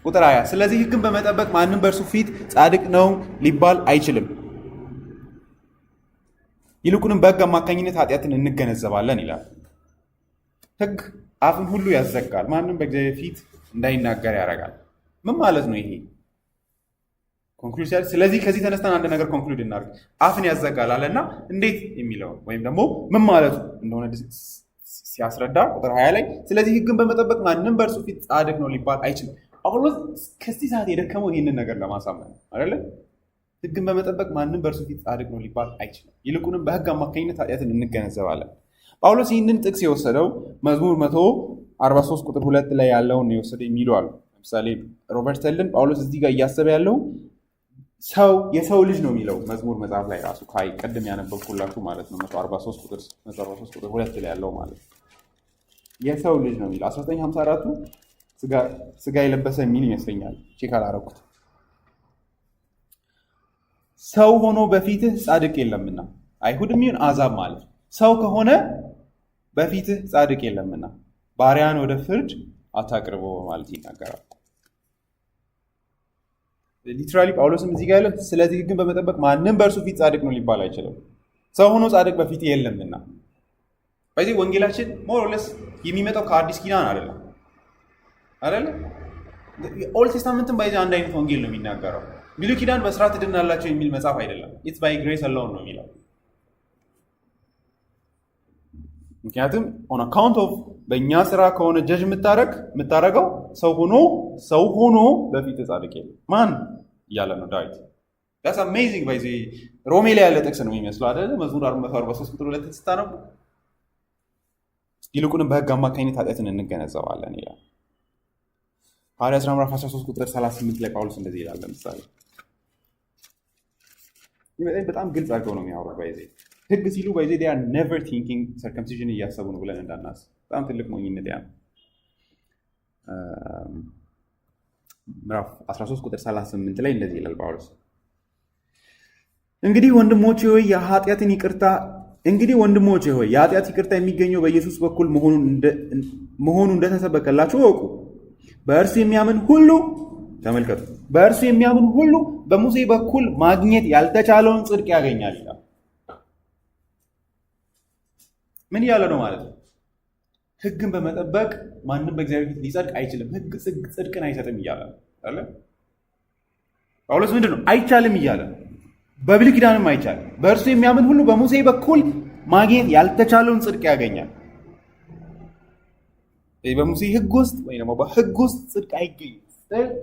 ቁጥር 20 ስለዚህ ሕግን በመጠበቅ ማንም በእርሱ ፊት ጻድቅ ነው ሊባል አይችልም፣ ይልቁንም በሕግ አማካኝነት ኃጢአትን እንገነዘባለን ይላል። ሕግ አፍን ሁሉ ያዘጋል፣ ማንም በእግዚአብሔር ፊት እንዳይናገር ያደርጋል። ምን ማለት ነው ይሄ? ኮንክሉዥን። ስለዚህ ከዚህ ተነስተን አንድ ነገር ኮንክሉድ እናድርግ። አፍን ያዘጋል አለና እንዴት የሚለው ወይም ደግሞ ምን ማለቱ እንደሆነ ሲያስረዳ ቁጥር 20 ላይ ስለዚህ ሕግን በመጠበቅ ማንም በእርሱ ፊት ጻድቅ ነው ሊባል አይችልም። ጳውሎስ ከዚህ ሰዓት የደከመው ይህንን ነገር ለማሳመን አይደለ? ሕግን በመጠበቅ ማንም በእርሱ ፊት ጻድቅ ነው ሊባል አይችልም፣ ይልቁንም በሕግ አማካኝነት ኃጢአትን እንገነዘባለን። ጳውሎስ ይህንን ጥቅስ የወሰደው መዝሙር 143 ቁጥር 2 ላይ ያለውን የወሰደ የሚሉ አሉ። ለምሳሌ ሮበርት ተልን ጳውሎስ እዚህ ጋር እያሰበ ያለው የሰው ልጅ ነው የሚለው መዝሙር መጽሐፍ ላይ ራሱ ቅድም ያነበብኩላችሁ ማለት ነው 143 ቁጥር 2 ላይ ያለው ማለት ነው የሰው ልጅ ነው የሚለው። 1954ቱ ስጋ የለበሰ የሚል ይመስለኛል፣ ቼክ አላረኩት። ሰው ሆኖ በፊትህ ጻድቅ የለምና፣ አይሁድም ይሁን አሕዛብ ማለት ሰው ከሆነ በፊትህ ጻድቅ የለምና ባሪያን ወደ ፍርድ አታቅርቦ ማለት ይናገራል። ሊትራሊ ጳውሎስም እዚህ ጋር ያለ ስለዚህ ሕግን በመጠበቅ ማንም በእርሱ ፊት ጻድቅ ነው ሊባል አይችልም፣ ሰው ሆኖ ጻድቅ በፊት የለምና። በዚህ ወንጌላችን ሞር ኦር ሌስ የሚመጣው ከአዲስ ኪዳን አይደለም። ኦልድ ቴስታመንትን ባይዘ አንድ አይነት ወንጌል ነው የሚናገረው። ብሉይ ኪዳን በስራ ትድናላቸው የሚል መጽሐፍ አይደለም። ኢትስ ባይ ግሬስ አሎን ነው የሚለው። ምክንያቱም ኦን አካውንት ኦፍ በእኛ ስራ ከሆነ ጀጅ የምታረገው ሰው ሆኖ በፊት ጻድቅ የለም ማን እያለ ነው ዳዊት። ዳስ አሜዚንግ። ባይዚ ሮሜ ላይ ያለ ጥቅስ ነው የሚመስለው አይደለ? መዝሙር 143 ቁጥር 2 ስታነቡ ይልቁንም በሕግ አማካኝነት ኃጢአትን እንገነዘባለን ይላል። ሐዋርያት ሥራ ምዕራፍ 13 ቁጥር 38 ላይ ጳውሎስ እንደዚህ ይላል። ለምሳሌ በጣም ግልጽ አድርገው ነው የሚያወሩት። ባይዚ ሕግ ሲሉ ባይዚ they are never thinking circumcision እያሰቡ ነው ብለን እንዳናስብ በጣም ትልቅ ሞኝነት ያ ነው። ምዕራፍ 13 ቁጥር 38 ላይ እንደዚህ ይላል ጳውሎስ እንግዲህ ወንድሞቼ ሆይ የኃጢአት ይቅርታ የሚገኘው በኢየሱስ በኩል መሆኑ እንደተሰበከላችሁ እወቁ። በእርሱ የሚያምን ሁሉ ተመልከቱ፣ በእርሱ የሚያምን ሁሉ በሙሴ በኩል ማግኘት ያልተቻለውን ጽድቅ ያገኛል ይላል። ምን እያለ ነው ማለት ነው? ሕግን በመጠበቅ ማንም በእግዚአብሔር ፊት ሊጸድቅ አይችልም፣ ሕግ ጽድቅን አይሰጥም እያለ ነው አይደል? ጳውሎስ ምንድን ነው አይቻልም እያለ ነው። በብሉይ ኪዳንም አይቻልም። በእርሱ የሚያምን ሁሉ በሙሴ በኩል ማግኘት ያልተቻለውን ጽድቅ ያገኛል። በሙሴ ሕግ ውስጥ ወይ ደግሞ በሕግ ውስጥ ጽድቅ አይገኝም፣ ጽድቅ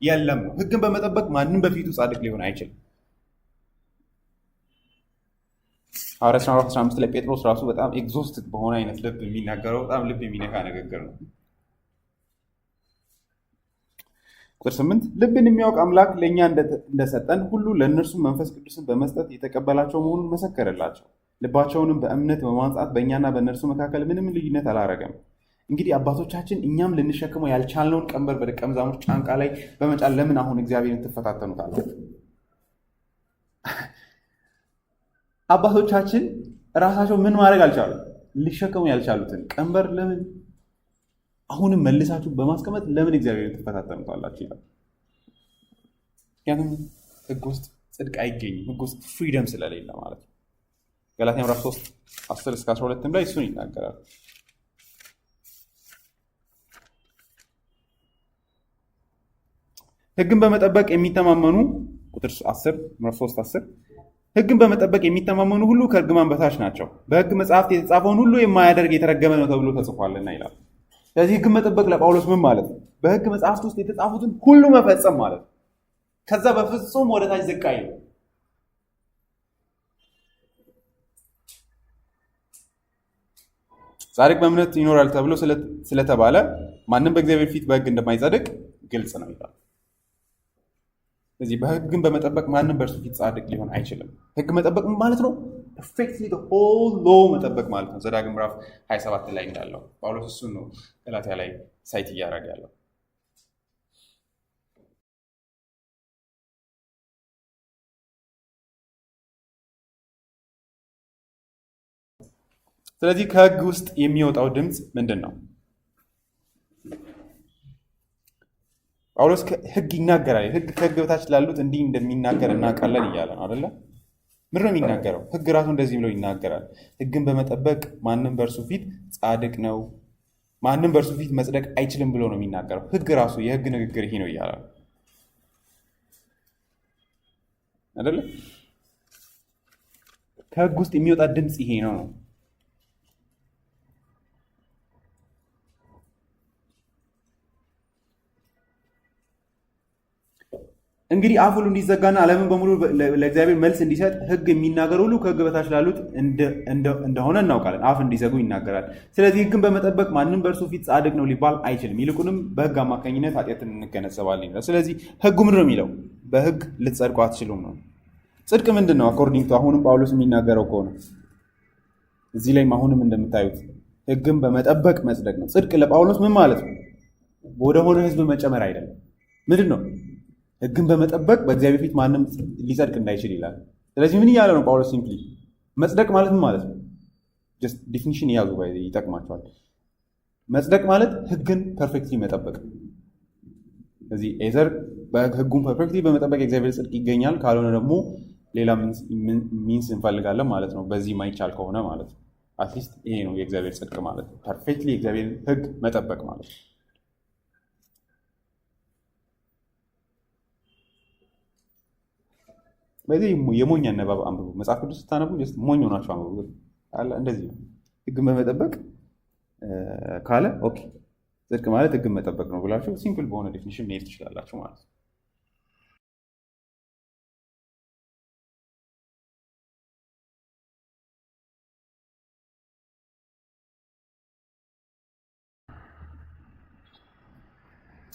የለም ነው። ሕግን በመጠበቅ ማንም በፊቱ ጻድቅ ሊሆን አይችልም። ሐዋርያት ሥራ 15 ላይ ጴጥሮስ ራሱ በጣም ኤግዞስትድ በሆነ አይነት ልብ የሚናገረው በጣም ልብ የሚነካ ንግግር ነው። ቁጥር 8 ልብን የሚያውቅ አምላክ ለእኛ እንደሰጠን ሁሉ ለእነርሱም መንፈስ ቅዱስን በመስጠት የተቀበላቸው መሆኑን መሰከረላቸው። ልባቸውንም በእምነት በማንጻት በእኛና በእነርሱ መካከል ምንም ልዩነት አላረገም። እንግዲህ አባቶቻችን እኛም ልንሸክመው ያልቻልነውን ቀንበር በደቀ መዛሙርት ጫንቃ ላይ በመጫን ለምን አሁን እግዚአብሔርን ትፈታተኑታላችሁ? አባቶቻችን ራሳቸው ምን ማድረግ አልቻሉም? ሊሸከሙ ያልቻሉትን ቀንበር ለምን አሁንም መልሳችሁ በማስቀመጥ ለምን እግዚአብሔርን ትፈታተኑታላችሁ ይላል። ምክንያቱም ሕግ ውስጥ ጽድቅ አይገኝም፣ ሕግ ውስጥ ፍሪደም ስለሌለ ማለት ነው። ገላትያ ምዕራፍ 3 10-12 ላይ እሱን ይናገራል። ሕግን በመጠበቅ የሚተማመኑ ቁጥር 10 ምዕራፍ 3:10 ሕግን በመጠበቅ የሚተማመኑ ሁሉ ከእርግማን በታች ናቸው፣ በሕግ መጽሐፍት የተጻፈውን ሁሉ የማያደርግ የተረገመ ነው ተብሎ ተጽፏልና ይላል። ስለዚህ ሕግን መጠበቅ ለጳውሎስ ምን ማለት ነው? በሕግ መጽሐፍት ውስጥ የተጻፉትን ሁሉ መፈጸም ማለት ነው። ከዛ በፍጹም ወደ ታች ዝቅ አይልም። ጻድቅ በእምነት ይኖራል ተብሎ ስለተባለ ማንም በእግዚአብሔር ፊት በሕግ እንደማይጸድቅ ግልጽ ነው ይላል። ስለዚህ በሕግን በመጠበቅ ማንም በእርሱ ፊት ጻድቅ ሊሆን አይችልም። ሕግ መጠበቅ ማለት ነው ፐርፌክትሊ the whole law መጠበቅ ማለት ነው። ዘዳግም ምዕራፍ 27 ላይ እንዳለው ጳውሎስ እሱን ነው ገላትያ ላይ ሳይት እያደረገ ያለው። ስለዚህ ከሕግ ውስጥ የሚወጣው ድምፅ ምንድን ነው? ጳውሎስ ህግ ይናገራል። ህግ ከህግ በታች ላሉት እንዲህ እንደሚናገር እናውቃለን እያለ ነው አይደለ? ምንድን ነው የሚናገረው? ህግ ራሱ እንደዚህ ብሎ ይናገራል። ህግን በመጠበቅ ማንም በእርሱ ፊት ጻድቅ ነው፣ ማንም በእርሱ ፊት መጽደቅ አይችልም ብሎ ነው የሚናገረው። ህግ ራሱ የህግ ንግግር ይሄ ነው እያለ ነው አይደለ? ከህግ ውስጥ የሚወጣ ድምፅ ይሄ ነው። እንግዲህ አፍ ሁሉ እንዲዘጋና ዓለምን በሙሉ ለእግዚአብሔር መልስ እንዲሰጥ ህግ የሚናገር ሁሉ ከህግ በታች ላሉት እንደሆነ እናውቃለን። አፍ እንዲዘጉ ይናገራል። ስለዚህ ህግን በመጠበቅ ማንም በእርሱ ፊት ጻድቅ ነው ሊባል አይችልም። ይልቁንም በህግ አማካኝነት ኃጢአትን እንገነዘባለን ይላል። ስለዚህ ህጉ ምንድን ነው የሚለው? በህግ ልትጸድቁ አትችሉም ነው። ጽድቅ ምንድን ነው? አኮርዲንግ ቱ አሁንም ጳውሎስ የሚናገረው ከሆነ እዚህ ላይም አሁንም እንደምታዩት ህግን በመጠበቅ መጽደቅ ነው። ጽድቅ ለጳውሎስ ምን ማለት ነው? ወደሆነ ህዝብ መጨመር አይደለም። ምንድን ነው? ህግን በመጠበቅ በእግዚአብሔር ፊት ማንም ሊጸድቅ እንዳይችል ይላል። ስለዚህ ምን እያለ ነው ጳውሎስ? ሲምፕሊ መጽደቅ ማለት ምን ማለት ነው? ጀስት ዲፊኒሽን የያዙ ይጠቅማቸዋል። መጽደቅ ማለት ህግን ፐርፌክትሊ መጠበቅ። ስለዚህ ኤዘር ህጉን ፐርፌክትሊ በመጠበቅ የእግዚአብሔር ጽድቅ ይገኛል፣ ካልሆነ ደግሞ ሌላ ሚንስ እንፈልጋለን ማለት ነው። በዚህ ማይቻል ከሆነ ማለት ነው። አትሊስት ይሄ ነው የእግዚአብሔር ጽድቅ ማለት ነው፣ ፐርፌክትሊ የእግዚአብሔር ህግ መጠበቅ ማለት ነው። በዚህ የሞኝ አነባብ አንብቡ። መጽሐፍ ቅዱስ ስታነቡ ሞኝ ሆናችሁ አንብቡ። እንደዚህ ነው። ህግን በመጠበቅ ካለ ኦኬ ጽድቅ ማለት ህግን መጠበቅ ነው ብላችሁ ሲምፕል በሆነ ዴፊኒሽን መሄድ ትችላላችሁ ማለት ነው።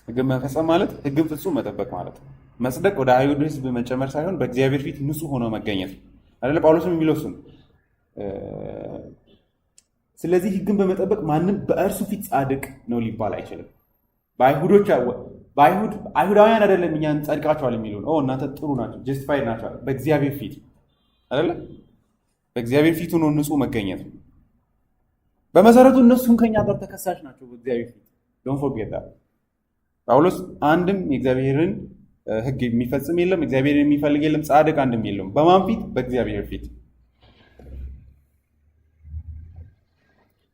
ህግን መፈጸም ማለት ህግን ፍጹም መጠበቅ ማለት ነው። መጽደቅ ወደ አይሁድ ህዝብ መጨመር ሳይሆን በእግዚአብሔር ፊት ንጹህ ሆኖ መገኘት ነው አይደለ? ጳውሎስም የሚለው እሱን። ስለዚህ ህግን በመጠበቅ ማንም በእርሱ ፊት ጻድቅ ነው ሊባል አይችልም። አይሁዳውያን አይደለም እኛን ጸድቃችኋል የሚሉን እናንተ ጥሩ ናቸው ጀስቲፋይድ ናቸው በእግዚአብሔር ፊት አይደለ? በእግዚአብሔር ፊት ሆኖ ንጹህ መገኘት ነው። በመሰረቱ እነሱም ከኛ ጋር ተከሳሽ ናቸው በእግዚአብሔር ፊት። ዶንት ፎርጌት ዳት። ጳውሎስ አንድም የእግዚአብሔርን ህግ የሚፈጽም የለም፣ እግዚአብሔርን የሚፈልግ የለም፣ ጻድቅ አንድም የለም። በማን ፊት? በእግዚአብሔር ፊት።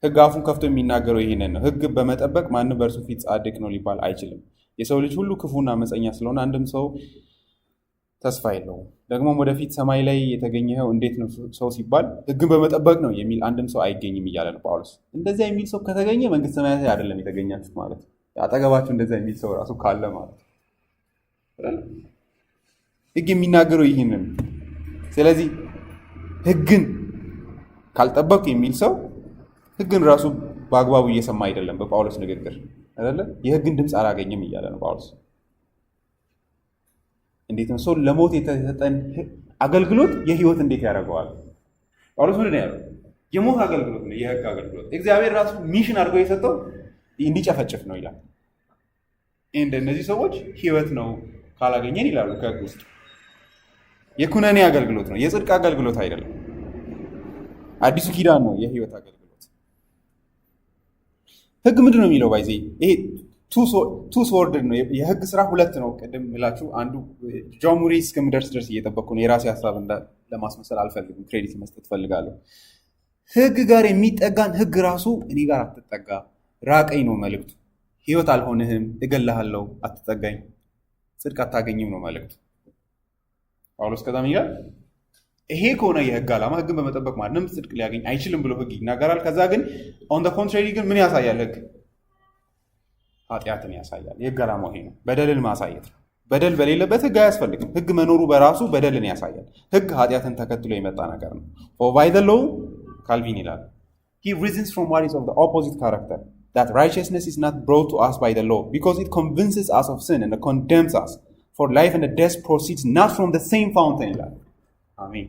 ህግ አፉን ከፍቶ የሚናገረው ይህንን ነው። ህግ በመጠበቅ ማንም በእርሱ ፊት ጻድቅ ነው ሊባል አይችልም። የሰው ልጅ ሁሉ ክፉና አመፀኛ ስለሆነ አንድም ሰው ተስፋ የለውም። ደግሞም ወደፊት ሰማይ ላይ የተገኘኸው እንዴት ነው ሰው ሲባል ህግን በመጠበቅ ነው የሚል አንድም ሰው አይገኝም እያለ ነው ጳውሎስ። እንደዚያ የሚል ሰው ከተገኘ መንግስተ ሰማያት አይደለም የተገኛችሁት ማለት ነው። አጠገባችሁ እንደዚያ የሚል ሰው ራሱ ካለ ማለት ነው። ህግ የሚናገረው ይህንን። ስለዚህ ህግን ካልጠበቅ የሚል ሰው ህግን ራሱ በአግባቡ እየሰማ አይደለም። በጳውሎስ ንግግር አይደለ? የህግን ድምፅ አላገኝም እያለ ነው ጳውሎስ። እንዴት ነው ሰው ለሞት የተሰጠን አገልግሎት የህይወት እንዴት ያደርገዋል? ጳውሎስ ምንድን ነው ያለው? የሞት አገልግሎት ነው የህግ አገልግሎት። እግዚአብሔር ራሱ ሚሽን አድርገው የሰጠው እንዲጨፈጭፍ ነው ይላል። እነዚህ ሰዎች ህይወት ነው ካላገኘን ይላሉ ከህግ ውስጥ። የኩነኔ አገልግሎት ነው፣ የጽድቅ አገልግሎት አይደለም። አዲሱ ኪዳን ነው የህይወት አገልግሎት። ህግ ምንድን ነው የሚለው? ባይዜ ይሄ ቱ ስዎርድ ነው። የህግ ስራ ሁለት ነው። ቅድም ምላችሁ አንዱ ጆን ሙሪ እስከምደርስ ድረስ እየጠበቅኩ ነው። የራሴ ሀሳብ ለማስመሰል አልፈልግም፣ ክሬዲት መስጠት እፈልጋለሁ። ህግ ጋር የሚጠጋን ህግ ራሱ እኔ ጋር አትጠጋ፣ ራቀኝ ነው መልእክቱ። ህይወት አልሆንህም፣ እገልሃለሁ፣ አትጠጋኝ፣ ጽድቅ አታገኝም ነው መልእክቱ። ጳውሎስ ከዛም ይላል ይሄ ከሆነ የህግ ዓላማ ህግን በመጠበቅ ማንም ጽድቅ ሊያገኝ አይችልም ብሎ ህግ ይናገራል። ከዛ ግን ኦን ዘ ኮንትራሪ ግን ምን ያሳያል? ህግ ኃጢአትን ያሳያል። የህግ ዓላማው ይሄ ነው፣ በደልን ማሳየት ነው። በደል በሌለበት ህግ አያስፈልግም። ህግ መኖሩ በራሱ በደልን ያሳያል። ህግ ኃጢአትን ተከትሎ የመጣ ነገር ነው። For by the law ካልቪን ይላል he reasons from what is of the opposite character that righteousness is not brought to us by the law because it convinces us of sin and condemns us. For life and death proceeds not from the same fountain ይላል። አሜን።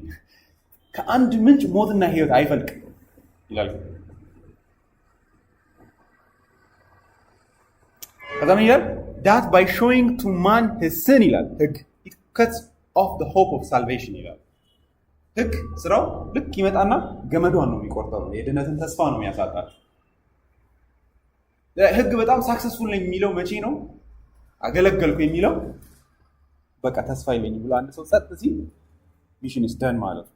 ከአንድ ምንጭ ሞትና ህይወት አይፈልቅም ይላል። ከዛም ይላል that by showing to man his sin ይላል ህግ it cuts off the hope of salvation ይላል። ህግ ስራው ልክ ይመጣና ገመዷን ነው የሚቆርጠው፣ የድነትን ተስፋ ነው የሚያሳጣው። ህግ በጣም ሳክሰስፉል ነው የሚለው መቼ ነው? አገለገልኩ የሚለው በቃ ተስፋ የለኝም ብሎ አንድ ሰው ጸጥ ሲል ሚሽን ኢዝ ደን ማለት ነው።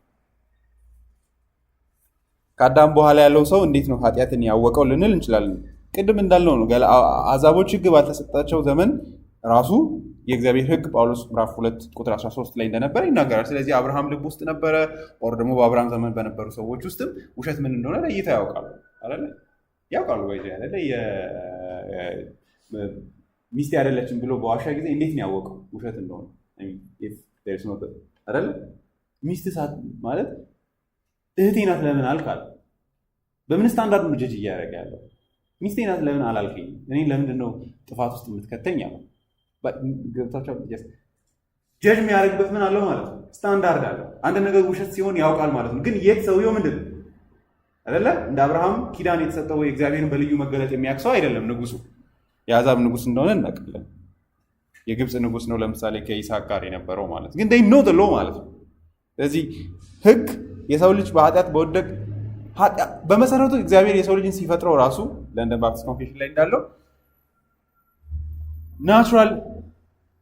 ከአዳም በኋላ ያለው ሰው እንዴት ነው ኃጢአትን ያወቀው ልንል እንችላለን። ቅድም እንዳልነው ነው አሕዛቦች ሕግ ባልተሰጣቸው ዘመን ራሱ የእግዚአብሔር ሕግ ጳውሎስ ምዕራፍ 2 ቁጥር 13 ላይ እንደነበረ ይናገራል። ስለዚህ አብርሃም ልብ ውስጥ ነበረ፣ ኦር ደግሞ በአብርሃም ዘመን በነበሩ ሰዎች ውስጥም ውሸት ምን እንደሆነ ለይተው ያውቃሉ አይደለ? ያውቃሉ ወይ አይደለ? ሚስቴ አይደለችም ብሎ በዋሻ ጊዜ እንዴት ነው ያወቀው ውሸት እንደሆነ? አይደለ? ሚስት ማለት እህቴ ናት ለምን አልካል? በምን ስታንዳርድ ነው ጀጅ እያደረገ ያለው? ሚስቴ ናት ለምን አላልከኝ? እኔን ለምንድን ነው ጥፋት ውስጥ የምትከተኝ አለው። ገብታቸው ጀጅ የሚያደርግበት ምን አለው ማለት ነው? ስታንዳርድ አለው። አንድ ነገር ውሸት ሲሆን ያውቃል ማለት ነው። ግን የት ሰውየው ምንድን ነው አይደለ? እንደ አብርሃም ኪዳን የተሰጠው እግዚአብሔርን በልዩ መገለጥ የሚያክሰው አይደለም። ንጉሱ የአሕዛብ ንጉስ እንደሆነ እናውቃለን። የግብፅ ንጉስ ነው ለምሳሌ ከይስሐቅ ጋር የነበረው ማለት ግን they know the law ማለት ነው። ስለዚህ ህግ የሰው ልጅ በኃጢአት በወደቅ በመሰረቱ እግዚአብሔር የሰው ልጅን ሲፈጥረው ራሱ ለንደን ባፕቲስት ኮንፌሽን ላይ እንዳለው ናቹራል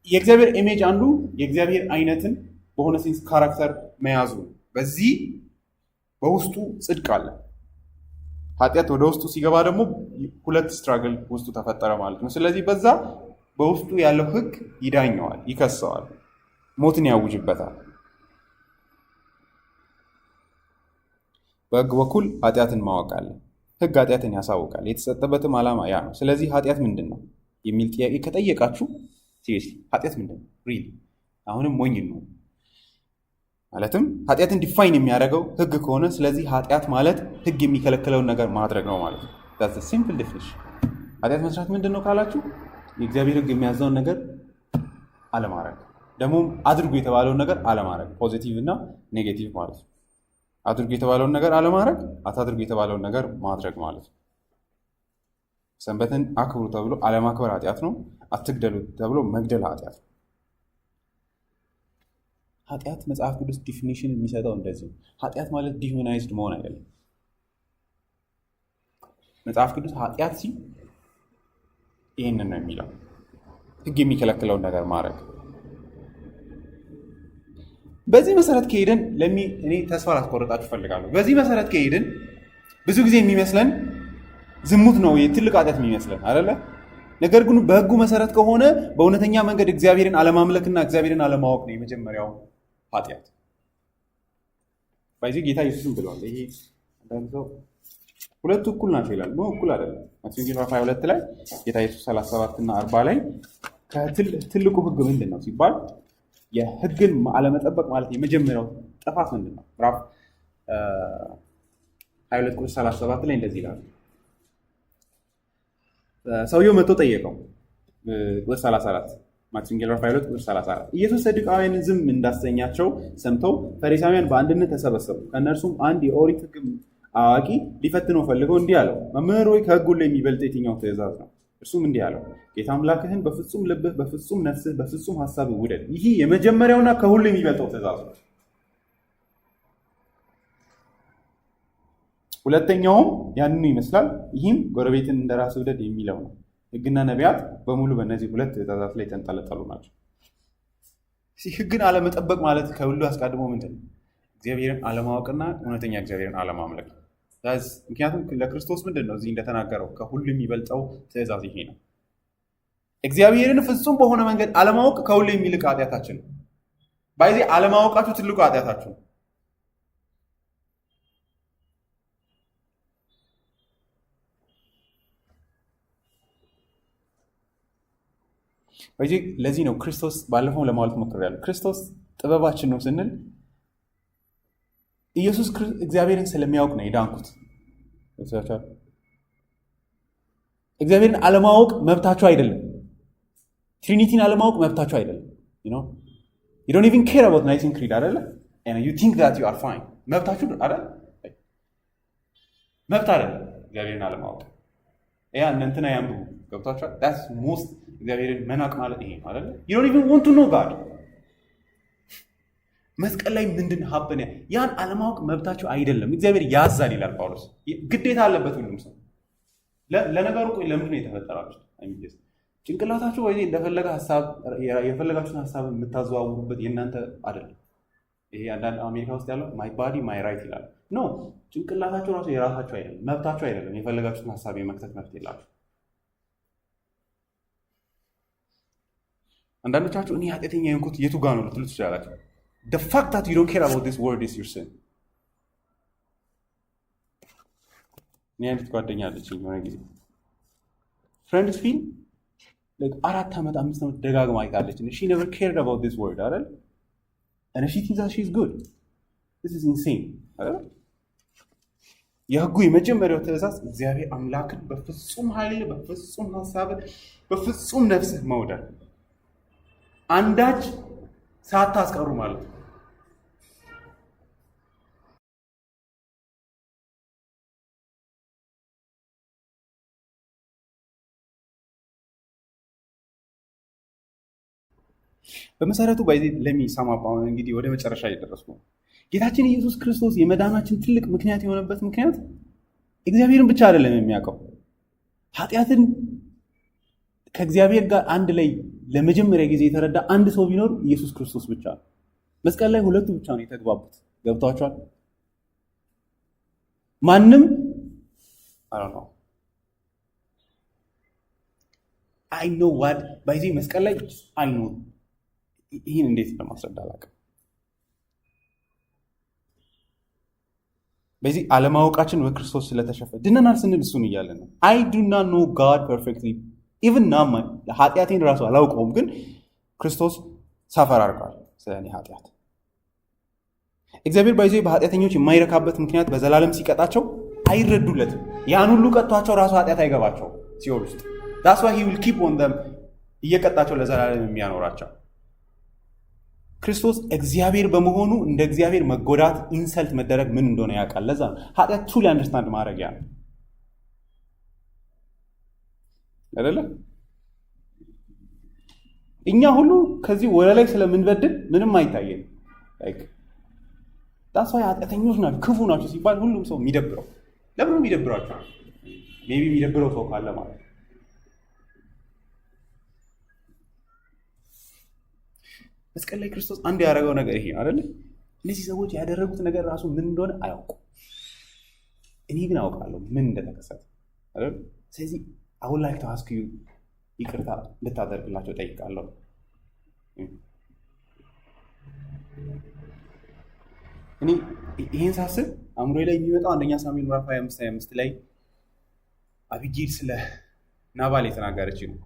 የእግዚአብሔር ኢሜጅ አንዱ የእግዚአብሔር አይነትን በሆነ ሴንስ ካራክተር መያዙ ነው። በዚህ በውስጡ ጽድቅ አለ። ኃጢአት ወደ ውስጡ ሲገባ ደግሞ ሁለት ስትራግል ውስጡ ተፈጠረ ማለት ነው። ስለዚህ በዛ በውስጡ ያለው ህግ ይዳኘዋል፣ ይከሰዋል፣ ሞትን ያውጅበታል። በህግ በኩል ኃጢአትን ማወቅ አለ። ህግ ኃጢአትን ያሳውቃል። የተሰጠበትም ዓላማ ያ ነው። ስለዚህ ኃጢአት ምንድን ነው የሚል ጥያቄ ከጠየቃችሁ ሲሪየስሊ ኃጢአት ምንድን ነው ሪሊ አሁንም ሞኝ ነው ማለትም ኃጢአትን ዲፋይን የሚያደርገው ህግ ከሆነ ስለዚህ ኃጢአት ማለት ህግ የሚከለክለውን ነገር ማድረግ ነው ማለት ነው። that's a simple definition። ኃጢአት መስራት ምንድን ነው ካላችሁ የእግዚአብሔር ህግ የሚያዘውን ነገር አለማድረግ፣ ደግሞ አድርጉ የተባለውን ነገር አለማድረግ፣ ፖዚቲቭ እና ኔጌቲቭ ማለት ነው። አድርጉ የተባለውን ነገር አለማድረግ፣ አታድርጉ የተባለውን ነገር ማድረግ ማለት ነው። ሰንበትን አክብሩ ተብሎ አለማክበር ኃጢአት ነው። አትግደሉ ተብሎ መግደል ኃጢአት ነው። ኃጢአት መጽሐፍ ቅዱስ ዲፊኒሽን የሚሰጠው እንደዚህ ነው። ኃጢአት ማለት ዲሁማናይዝድ መሆን አይደለም። መጽሐፍ ቅዱስ ኃጢአት ሲል ይህንን ነው የሚለው፣ ህግ የሚከለክለውን ነገር ማድረግ። በዚህ መሰረት ከሄድን እኔ ተስፋ ላስቆርጣችሁ እፈልጋለሁ። በዚህ መሰረት ከሄድን ብዙ ጊዜ የሚመስለን ዝሙት ነው ትልቅ ኃጢአት የሚመስለን አይደለ? ነገር ግን በህጉ መሰረት ከሆነ በእውነተኛ መንገድ እግዚአብሔርን አለማምለክና እግዚአብሔርን አለማወቅ ነው የመጀመሪያው ኃጢአት። በዚህ ጌታ ኢየሱስም ብለዋል። ይሄ አንዳንድ ሰው ሁለቱ እኩል ናቸው ይላል። ነው እኩል አይደለም። ማቴዎስ ምዕራፍ 22 ላይ ጌታ ኢየሱስ 37 እና 40 ላይ ትልቁ ህግ ምንድን ነው ሲባል የህግን አለመጠበቅ ማለት የመጀመሪያው ጥፋት ምንድን ነው? ምዕራፍ 22 ቁጥር 37 ላይ እንደዚህ ይላል። ሰውየው መጥቶ ጠየቀው። ቁጥር 34 ማቴዎስ ምዕራፍ 22 ቁጥር 34 ኢየሱስ ሰዱቃውያንን ዝም እንዳሰኛቸው ሰምተው ፈሪሳውያን በአንድነት ተሰበሰቡ። ከእነርሱም አንድ የኦሪት ህግ አዋቂ ሊፈትነው ፈልገው እንዲህ አለው፣ መምህር ሆይ ከህግ ሁሉ የሚበልጥ የትኛው ትእዛዝ ነው? እርሱም እንዲህ አለው፣ ጌታ አምላክህን በፍጹም ልብህ፣ በፍጹም ነፍስህ፣ በፍጹም ሀሳብህ ውደድ። ይህ የመጀመሪያውና ከሁሉ የሚበልጠው ትእዛዝ ነው። ሁለተኛውም ያንኑ ይመስላል። ይህም ጎረቤትን እንደራስህ ውደድ የሚለው ነው። ህግና ነቢያት በሙሉ በእነዚህ ሁለት ትእዛዛት ላይ የተንጠለጠሉ ናቸው። ህግን አለመጠበቅ ማለት ከሁሉ አስቀድሞ ምንድን ነው? እግዚአብሔርን አለማወቅና እውነተኛ እግዚአብሔርን አለማምለክ። ምክንያቱም ለክርስቶስ ምንድን ነው እዚህ እንደተናገረው ከሁሉ የሚበልጠው ትእዛዝ ይሄ ነው። እግዚአብሔርን ፍጹም በሆነ መንገድ አለማወቅ ከሁሉ የሚልቅ ኃጢአታችን ነው። ባይዜ አለማወቃችሁ ትልቁ ኃጢአታችሁ ነው። ለዚህ ነው ክርስቶስ ባለፈው ለማለት ሞክሬያለሁ። ክርስቶስ ጥበባችን ነው ስንል ኢየሱስ እግዚአብሔርን ስለሚያውቅ ነው የዳንኩት። እግዚአብሔርን አለማወቅ መብታችሁ አይደለም። ትሪኒቲን አለማወቅ መብታችሁ አይደለም። you don't even care about Nicene Creed አይደለ? and you think that you are fine መብታችሁ አይደል? መብት አይደለም እግዚአብሔርን አለማወቅ። ያ እንትና ያንብቡ ገብታችኋል? that's most እግዚአብሔርን መናቅ ማለት ይሄ ነው አይደለ? you don't even want to know God መስቀል ላይ ምንድን ሀብነ ያን አለማወቅ መብታችሁ አይደለም። እግዚአብሔር ያዛል ይላል ጳውሎስ። ግዴታ አለበት ሁሉም ሰው። ለነገሩ ቆይ ለምንድን ነው የተፈጠራችሁት? ጭንቅላታችሁ ወይ እንደፈለገ ሐሳብ የፈለጋችሁን ሐሳብ የምታዘዋውሩበት የእናንተ አይደለም። ይሄ አንዳንድ አሜሪካ ውስጥ ያለው ማይ ባዲ ማይ ራይት ይላል። ኖ ጭንቅላታችሁ ራሱ የራሳችሁ አይደለም፣ መብታችሁ አይደለም። የፈለጋችሁን ሐሳብ የመክተት መብት የላችሁ። አንዳንዶቻችሁ እኔ ኃጢአተኛ የሆንኩት የቱ ጋር ነው ልትሉ ትችላላችሁ። the fact that you don't care about this word is your sin። እኔ አንዲት ጓደኛ አለችኝ የሆነ ጊዜ ፍሬንድስ ፊልም 4 ዓመት 5 ዓመት ደጋግማ አይታለች። she never cared about this word አይደል? and she thinks that she's good. this is insane አይደል? የሕጉ የመጀመሪያው ትእዛዝ እግዚአብሔር አምላክን በፍጹም ኃይል፣ በፍጹም ሐሳብ፣ በፍጹም ነፍስህ መውደድ፣ አንዳች ሳታስቀሩ ማለት ነው። በመሰረቱ ለሚሰማው አሁን እንግዲህ ወደ መጨረሻ እየደረስኩ ነው። ጌታችን ኢየሱስ ክርስቶስ የመዳናችን ትልቅ ምክንያት የሆነበት ምክንያት እግዚአብሔርን ብቻ አይደለም የሚያውቀው፣ ኃጢአትን ከእግዚአብሔር ጋር አንድ ላይ ለመጀመሪያ ጊዜ የተረዳ አንድ ሰው ቢኖር ኢየሱስ ክርስቶስ ብቻ ነው። መስቀል ላይ ሁለቱ ብቻ ነው የተግባቡት። ገብቷቸዋል? ማንም አይ ኖ ዋት በዚህ መስቀል ላይ አይ ኖ ይህን እንዴት ለማስረዳ አላውቅም። በዚህ አለማወቃችን በክርስቶስ ስለተሸፈነ ድነናል ስንል እሱን እያለን ነው። አይ ዱ ናት ኖ ጋድ ፐርፌክትሊ ኢቭን ናማ ኃጢአቴን ራሱ አላውቀውም፣ ግን ክርስቶስ ሰፈር አድርጓል ስለ እኔ ኃጢአት። እግዚአብሔር በኃጢአተኞች የማይረካበት ምክንያት በዘላለም ሲቀጣቸው አይረዱለትም። ያን ሁሉ ቀጥቷቸው ራሱ ኃጢአት አይገባቸው ሲኦል ውስጥ that's why he will keep on them እየቀጣቸው ለዘላለም የሚያኖራቸው። ክርስቶስ እግዚአብሔር በመሆኑ እንደ እግዚአብሔር መጎዳት፣ ኢንሰልት መደረግ ምን እንደሆነ ያውቃል። ለዛ ነው ኃጢአት truly አንደርስታንድ ማድረግ ያ አይደለ? እኛ ሁሉ ከዚህ ወደ ላይ ስለምንበድል ምንም አይታየን። that's why ኃጢአተኞች ናቸው ክፉ ናቸው ሲባል ሁሉም ሰው የሚደብረው ለምን ነው የሚደብራቸው? ሜቢ የሚደብረው ሰው ካለ ማለት ነው። መስቀል ላይ ክርስቶስ አንድ ያደረገው ነገር ይሄ ነው አይደል? እነዚህ ሰዎች ያደረጉት ነገር ራሱ ምን እንደሆነ አያውቁም። እኔ ግን አውቃለሁ ምን እንደተከሰተ አይደል? ስለዚህ I would like to ask you ይቅርታ እንድታደርግላቸው ጠይቃለሁ። እኔ ይሄን ሳስብ አእምሮዬ ላይ የሚመጣው አንደኛ ሳሙኤል ምዕራፍ 25 ላይ አቢጊል ስለ ናባል የተናገረች ነው።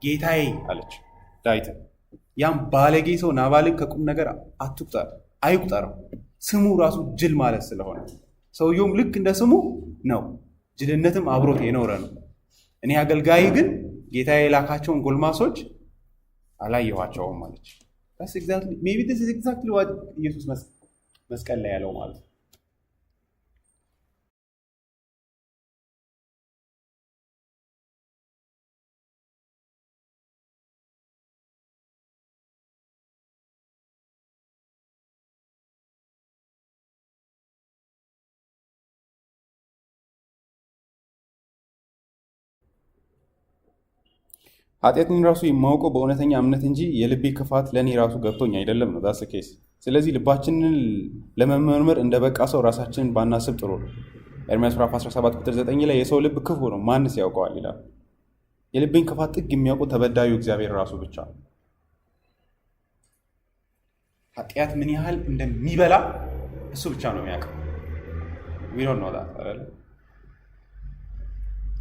ጌታዬ አለች ዳዊት። ያም ባለጌ ሰው ናባልን ከቁም ነገር አይቁጠረው፣ ስሙ ራሱ ጅል ማለት ስለሆነ፣ ሰውየውም ልክ እንደ ስሙ ነው፣ ጅልነትም አብሮት የኖረ ነው። እኔ አገልጋይ ግን ጌታዬ የላካቸውን ጎልማሶች አላየኋቸውም አለች። ሜቢ this is exactly what ኢየሱስ መስቀል ላይ ያለው ማለት ነው። ኃጢአትን ራሱ የማውቀው በእውነተኛ እምነት እንጂ የልቤ ክፋት ለእኔ ራሱ ገብቶኝ አይደለም ነው ዳስ ኬስ። ስለዚህ ልባችንን ለመመርመር እንደ በቃ ሰው ራሳችንን ባናስብ ጥሩ ነው። ኤርምያስ ምዕራፍ 17 ቁጥር 9 ላይ የሰው ልብ ክፉ ነው ማንስ ያውቀዋል ይላል። የልቤን ክፋት ጥግ የሚያውቀው ተበዳዩ እግዚአብሔር ራሱ ብቻ ነው። ኃጢአት ምን ያህል እንደሚበላ እሱ ብቻ ነው የሚያውቀው። we don't know that አይደል?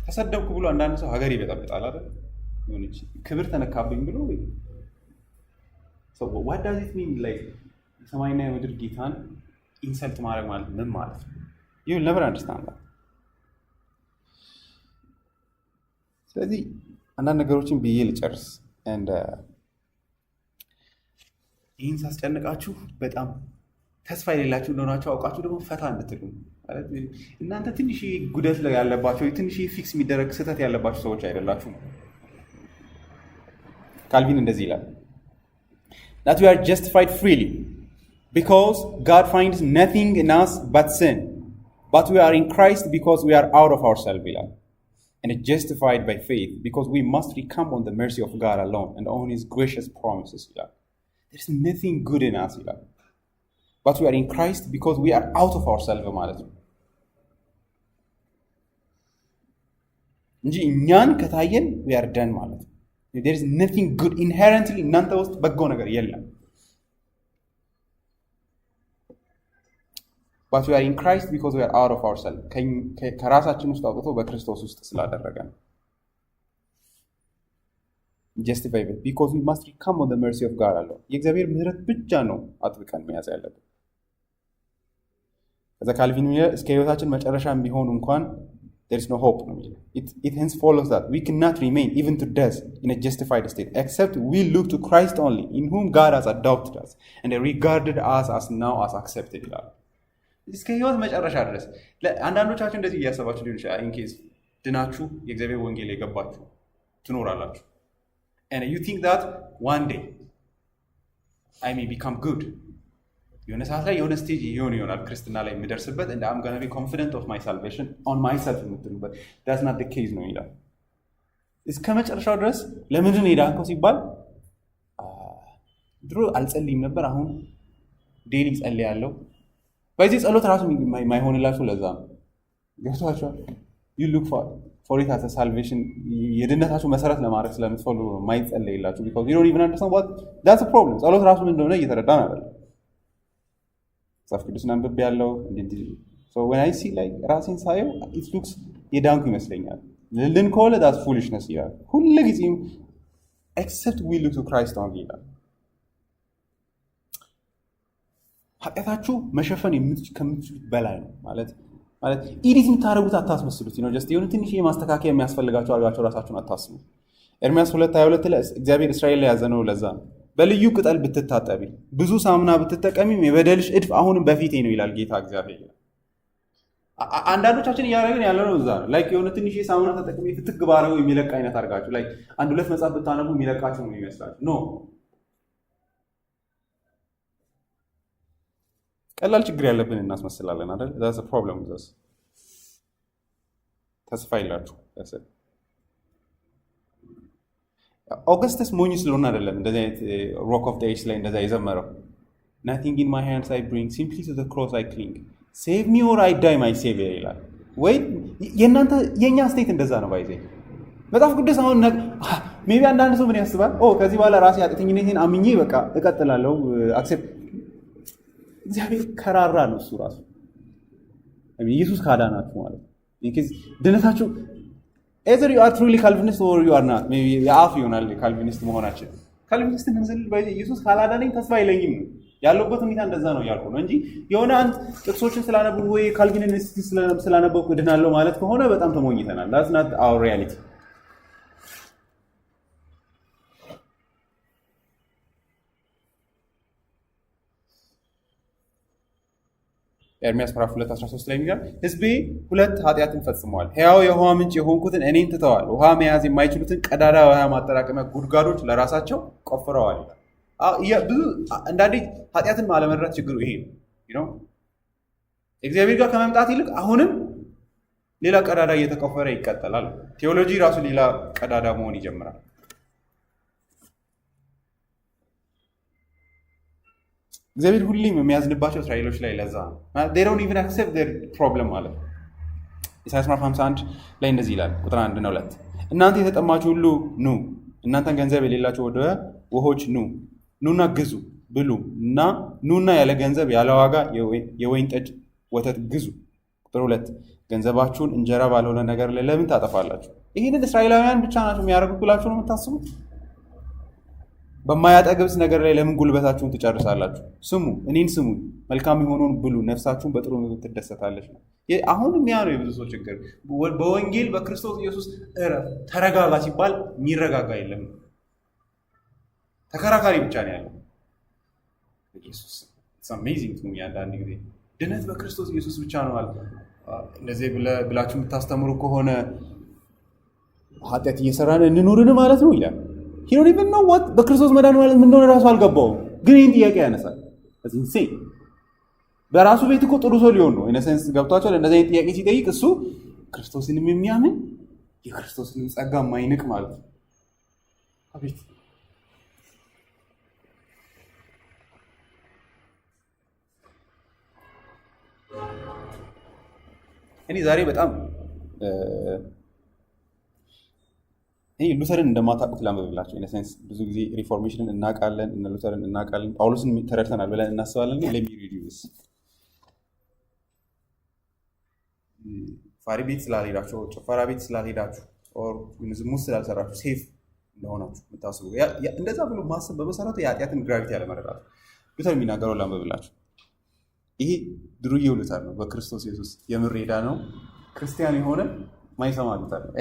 ተሰደብኩ ብሎ አንዳንድ ሰው ሀገር ይበጠብጣል አይደል? ክብር ተነካብኝ ብሎ so what does it mean like ሰማይና የምድር ጌታን ኢንሰልት ማድረግ ማለት ምን ማለት ነው? you will never understand that። ስለዚህ አንዳንድ ነገሮችን ብዬ ልጨርስ and ይህን ሳስጨንቃችሁ በጣም ተስፋ የሌላችሁ እንደሆናችሁ አውቃችሁ ደግሞ ፈታ እንድትሉ ማለት እናንተ ትንሽ ጉደት ላይ ያለባችሁ ትንሽ ፊክስ የሚደረግ ስህተት ያለባችሁ ሰዎች አይደላችሁም። ካልቪን እንደዚህ ይላል that we are justified freely because God finds nothing in us but sin, but we are in Christ because we are out of ourselves ይላል። and justified by faith, because we must recount on the mercy of God alone and on his gracious promises. There's nothing good in us, but we are in Christ because we are out of ourselves ማለት ነው እንጂ እኛን ከታየን we are done ማለት ነው። there is nothing good inherently እናንተ ውስጥ በጎ ነገር የለም። but we are in Christ because we are out of ourselves. ከራሳችን ውስጥ አውጥቶ በክርስቶስ ውስጥ ስላደረገን justified because we must come on the mercy of God alone. የእግዚአብሔር ምህረት ብቻ ነው አጥብቀን መያዝ ያለብን። ከዛ ካልቪን እስከ ህይወታችን መጨረሻ ቢሆን እንኳን there is no hope ነው የሚለው it hence follows that we cannot remain even to death in a justified state except we look to Christ only, in whom God has adopted us and regarded us as now as accepted ይላል። እስከ ህይወት መጨረሻ ድረስ አንዳንዶቻችሁ እንደዚህ እያሰባችሁ ሊሆን ይችላል። ኢንኬዝ ድናችሁ የእግዚአብሔር ወንጌል የገባችሁ ትኖራላችሁ and you think that one day I may become good. የሆነ ሰዓት ላይ የሆነ ስቴጅ ይሆናል ክርስትና ላይ የሚደርስበት and I'm going to be confident of my salvation on myself የምትሉበት that's not the case ነው ይላል። እስከ መጨረሻው ድረስ ለምንድን ሄዳንከው ሲባል ድሮ አልጸልይም ነበር አሁን ዴይሊ ጸልያለሁ። በዚህ ጸሎት ራሱ የማይሆንላችሁ ለዛ ነው። ገብቷችኋል? you look for it as a salvation የድነታችሁ መሰረት ለማድረግ ስለምትፈልጉ ነው የማይጸለይላችሁ because you don't even understand what that's a problem። ጸሎት ራሱ ምን እንደሆነ እየተረዳን አይደለም። መጽሐፍ ቅዱስን አንብቤ ያለው so when I see like ራሴን ሳየው it looks የዳንኩ ይመስለኛል። ልንኮለ that's foolishness ይላል ሁልጊዜም except we look to Christ only ይላል። ኃጢአታችሁ መሸፈን ከምትችሉት በላይ ነው ማለት ኢዲት የምታደርጉት አታስመስሉት ነው just የሆነ ትንሽ የማስተካከያ የሚያስፈልጋችሁ አድርጋችሁ ራሳችሁን አታስቡ። ኤርምያስ 2:22 ላይ እግዚአብሔር እስራኤል ላይ ያዘነው ለዛ ነው። በልዩ ቅጠል ብትታጠቢ ብዙ ሳሙና ብትጠቀሚም የበደልሽ እድፍ አሁንም በፊቴ ነው ይላል ጌታ እግዚአብሔር። አንዳንዶቻችን እያደረግን ያለነው እዛ ነው። ላይክ የሆነ ትንሽ ሳሙና ተጠቅሜ ፍትግ ባረው የሚለቅ አይነት አድርጋችሁ ላይክ አንድ ሁለት መጽሐፍ ብታነቡ የሚለቃችሁ ነው ይመስላል። ኖ ቀላል ችግር ያለብን እናስመስላለን አይደል? that's a problem with us። ተስፋ ይላችሁ ኦገስተስ ሞኝ ስለሆነ አይደለም እንደዚህ አይነት ሮክ ኦፍ ዴይስ ላይ እንደዛ የዘመረው nothing in my hands I bring simply to the cross I cling save me or I die my savior ይላል። ወይ የኛ ስቴት እንደዛ ነው ባይዘ መጽሐፍ ቅዱስ አሁን ሜቢ አንዳንድ ሰው ምን ያስባል ከዚህ በኋላ ራሴ ኃጢአተኝነቴን አምኜ በቃ እቀጥላለሁ አክሴፕት እግዚአብሔር ከራራ ነው እሱ ራሱ ኢየሱስ ካዳናችሁ ማለት ነው። ድነታችሁ either you are truly Calvinist or you are not maybe የአፍ ይሆናል ካልቪኒስት መሆናችን ካልቪኒስት እንዝል ኢየሱስ ካላዳነኝ ተስፋ አይለኝም ያለበት ሁኔታ እንደዛ ነው ያልኩ ነው እንጂ የሆነ አንድ ጥቅሶችን ስላነበቡ ወይ ካልቪኒስት ስላነበብኩ እድናለሁ ማለት ከሆነ በጣም ተሞኝተናል። that's not our reality። ኤርምያስ 2:13 ላይ የሚለው ሕዝቤ ሁለት ኃጢአትን ፈጽመዋል፣ ሕያው የውሃ ምንጭ የሆንኩትን እኔን ትተዋል፣ ውሃ መያዝ የማይችሉትን ቀዳዳ ውሃ ማጠራቀሚያ ጉድጓዶች ለራሳቸው ቆፍረዋል። ብዙ አንዳንዴ ኃጢአትን አለመረዳት ችግሩ ይሄ ነው። እግዚአብሔር ጋር ከመምጣት ይልቅ አሁንም ሌላ ቀዳዳ እየተቆፈረ ይቀጥላል። ቴዎሎጂ ራሱ ሌላ ቀዳዳ መሆን ይጀምራል። እግዚአብሔር ሁሌም የሚያዝንባቸው እስራኤሎች ላይ ለዛ ነው they don't even accept their problem ማለት ነው። ኢሳይያስ 51 ላይ እንደዚህ ይላል ቁጥር 1 እና 2 እናንተ የተጠማችሁ ሁሉ ኑ፣ እናንተን ገንዘብ የሌላችሁ ወደ ውሆች ኑና ግዙ ብሉ እና ኑና ያለ ገንዘብ ያለ ዋጋ የወይን ጠጅ ወተት ግዙ። ቁጥር 2 ገንዘባችሁን እንጀራ ባልሆነ ነገር ላይ ለምን ታጠፋላችሁ? ይሄንን እስራኤላውያን ብቻ ናቸው የሚያደርጉት ብላችሁ ነው የምታስቡት? በማያጠግብስ ነገር ላይ ለምን ጉልበታችሁን ትጨርሳላችሁ? ስሙ፣ እኔን ስሙ፣ መልካም የሆነውን ብሉ፣ ነፍሳችሁን በጥሩ ምግብ ትደሰታለች ነው። አሁንም ያ ነው የብዙ ሰው ችግር። በወንጌል በክርስቶስ ኢየሱስ ተረጋጋ ሲባል የሚረጋጋ የለም፣ ተከራካሪ ብቻ ነው ያለው። ኢየሱስ it's amazing to me አንዳንድ ጊዜ ድነት በክርስቶስ ኢየሱስ ብቻ ነው ማለት እንደዚህ ብላችሁ የምታስተምሩ ከሆነ ኃጢአት እየሰራን እንኑርን ማለት ነው ይላል። he don't even know what በክርስቶስ መዳን ማለት ምን እንደሆነ ራሱ አልገባውም፣ ግን ይህን ጥያቄ ያነሳል። እዚህ በራሱ ቤት እኮ ጥሩ ሰው ሊሆን ነው ኢነሰንስ ገብቷቸው እንደዚህ አይነት ጥያቄ ሲጠይቅ እሱ ክርስቶስንም የሚያምን የክርስቶስን ጸጋ የማይንቅ ማለት ነው። አቤት እኔ ዛሬ በጣም እኔ ሉተርን እንደማታውቁት ላንብብላችሁ። ኢነሴንስ ብዙ ጊዜ ሪፎርሜሽንን እናውቃለን፣ እነ ሉተርን እናውቃለን፣ ጳውሎስን ተረድተናል ብለን እናስባለን። ለሚሪዲዩስ ፋሪ ቤት ስላልሄዳችሁ፣ ጭፈራ ቤት ስላልሄዳችሁ፣ ዝሙት ስላልሰራችሁ ሴፍ እንደሆናችሁ የምታስቡ እንደዛ ብሎ ማሰብ በመሰረቱ የኃጢአትን ግራቪቲ ያለመረዳት። ሉተር የሚናገረው ላንብብላችሁ። ይሄ ድሩዬው ሉተር ነው። በክርስቶስ ኢየሱስ የምር ሄዳ ነው ክርስቲያን የሆነ ማይሰማ ሉተር ነው።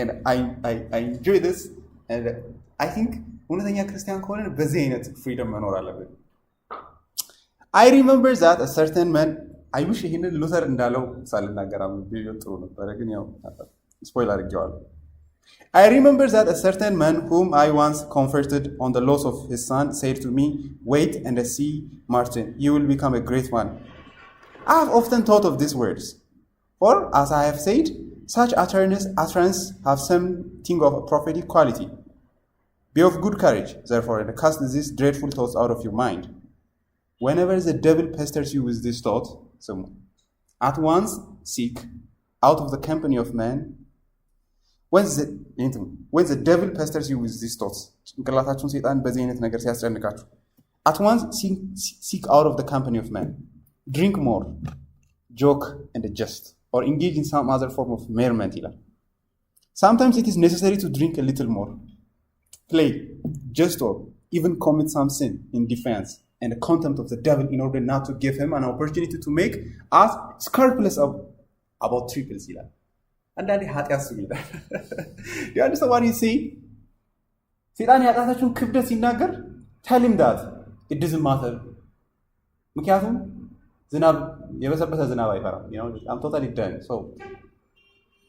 ኢንጆይ ዲስ አይ ቲንክ እውነተኛ ክርስቲያን ከሆነ በዚህ አይነት ፍሪደም መኖር አለብን። አይ ሪመምበር ዛት አ ሰርተን መን አይ ዊሽ ይህንን ሉተር እንዳለው ሳልናገር ቢሆን ጥሩ ነበረ፣ ግን ያው ስፖይል አድርጌዋለሁ። I remember that a certain man whom I once comforted on the loss of his son said to me, "Wait and see, Martin, you will become a great one." I have often thought of these words, for as I have said, such utterance have something of a prophetic quality. Be of good courage, therefore, and cast these dreadful thoughts out of your mind. Whenever the devil pesters you with this thought, at once seek out of the company of men. When the devil pesters you with these thoughts, ጭንቅላታችሁን ሰይጣን በዚህ አይነት ነገር ሲያስጨንቃችሁ, at once seek out of the company of men. Drink more, joke and jest, or engage in some other form of merriment. Sometimes it is necessary to drink a little more, play, jest, or even commit some sin in defiance and the contempt of the devil in order not to give him an opportunity to make us scrupulous about trifles. አንዳንዴ ኃጢአት ስም ይላል የአንድ ሰው ዋን ሲ ሰይጣን ያጣታችሁን ክብደት ሲናገር tell him that it doesn't matter። ምክንያቱም ዝናብ የበሰበሰ ዝናብ አይፈራም። I'm totally done። so